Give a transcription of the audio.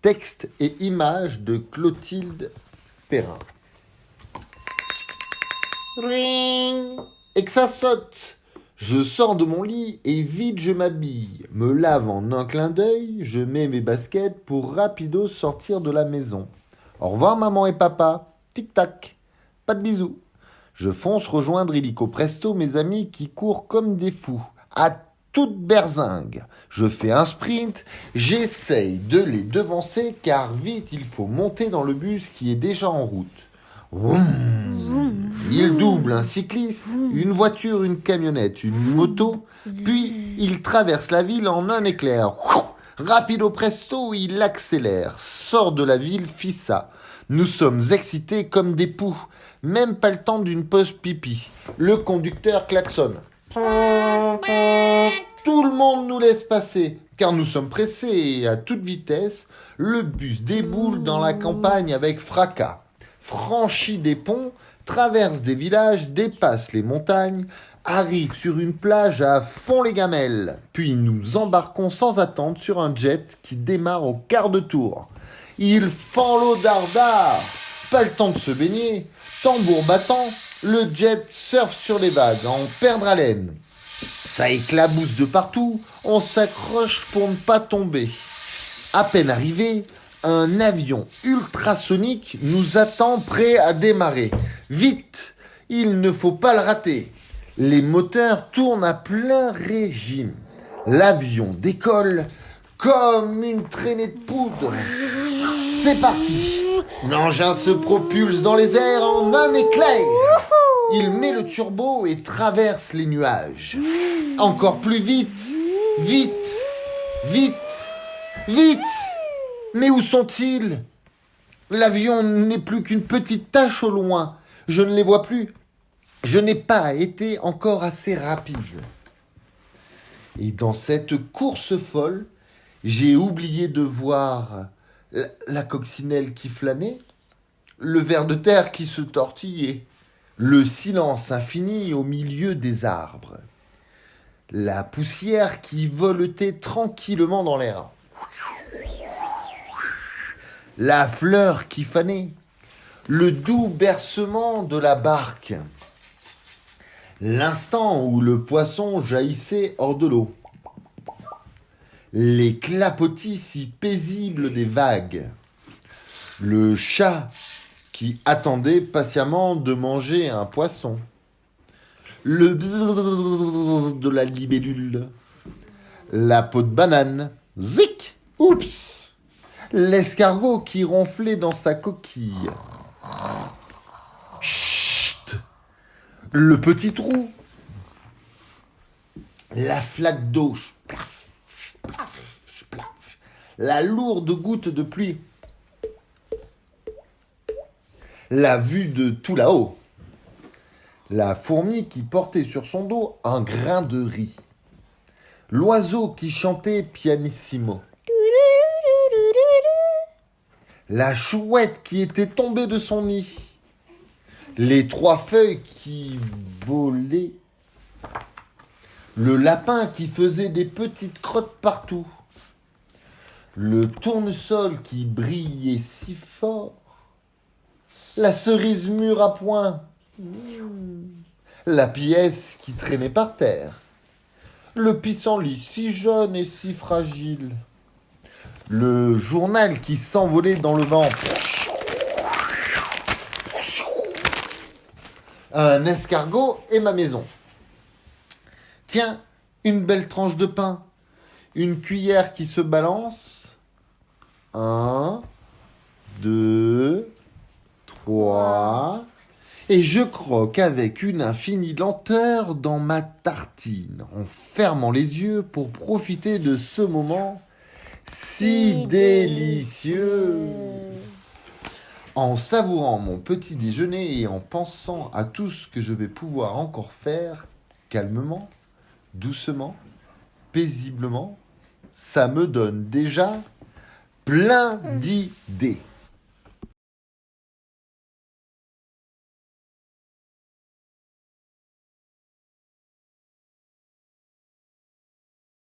Texte et images de Clotilde Perrin. Ring. Et que ça saute. Je sors de mon lit et vite je m'habille. Me lave en un clin d'œil, je mets mes baskets pour rapido sortir de la maison. Au revoir maman et papa. Tic-tac. Pas de bisous. Je fonce rejoindre illico presto mes amis qui courent comme des fous. À toute berzingue. Je fais un sprint, j'essaye de les devancer car vite il faut monter dans le bus qui est déjà en route. Vroom. Il double un cycliste, une voiture, une camionnette, une moto, puis il traverse la ville en un éclair. Rapido presto, il accélère, sort de la ville fissa. Nous sommes excités comme des poux, même pas le temps d'une pause pipi. Le conducteur klaxonne. Tout le monde nous laisse passer, car nous sommes pressés et à toute vitesse, le bus déboule dans la campagne avec fracas. Franchit des ponts, traverse des villages, dépasse les montagnes, arrive sur une plage à fond les gamelles. Puis nous embarquons sans attendre sur un jet qui démarre au quart de tour. Il fend l'eau dardard, pas le temps de se baigner. Tambour battant, le jet surfe sur les vagues, en perdre haleine. Ça éclabousse de partout, on s'accroche pour ne pas tomber. À peine arrivé, un avion ultrasonique nous attend prêt à démarrer. Vite, il ne faut pas le rater. Les moteurs tournent à plein régime. L'avion décolle comme une traînée de poudre. C'est parti. L'engin se propulse dans les airs en un éclair. Il met le turbo et traverse les nuages. Encore plus vite, vite, vite, vite. Mais où sont-ils ? L'avion n'est plus qu'une petite tache au loin. Je ne les vois plus. Je n'ai pas été encore assez rapide. Et dans cette course folle, j'ai oublié de voir la coccinelle qui flânait, le ver de terre qui se tortillait, le silence infini au milieu des arbres, la poussière qui voletait tranquillement dans l'air, la fleur qui fanait, le doux bercement de la barque, l'instant où le poisson jaillissait hors de l'eau, les clapotis si paisibles des vagues, le chat qui attendait patiemment de manger un poisson, le bzzz de la libellule, la peau de banane, zic, oups, l'escargot qui ronflait dans sa coquille, chut, le petit trou, la flaque d'eau, plaf, plaf, plaf, la lourde goutte de pluie, la vue de tout là-haut, la fourmi qui portait sur son dos un grain de riz, l'oiseau qui chantait pianissimo, la chouette qui était tombée de son nid, les 3 feuilles qui volaient, le lapin qui faisait des petites crottes partout, le tournesol qui brillait si fort, la cerise mûre à point, la pièce qui traînait par terre, le pissenlit si jeune et si fragile, le journal qui s'envolait dans le vent, un escargot et ma maison. Tiens, une belle tranche de pain, une cuillère qui se balance. 1, 2, 3. Et je croque avec une infinie lenteur dans ma tartine, en fermant les yeux pour profiter de ce moment si délicieux. En savourant mon petit déjeuner et en pensant à tout ce que je vais pouvoir encore faire, calmement, doucement, paisiblement, ça me donne déjà plein d'idées.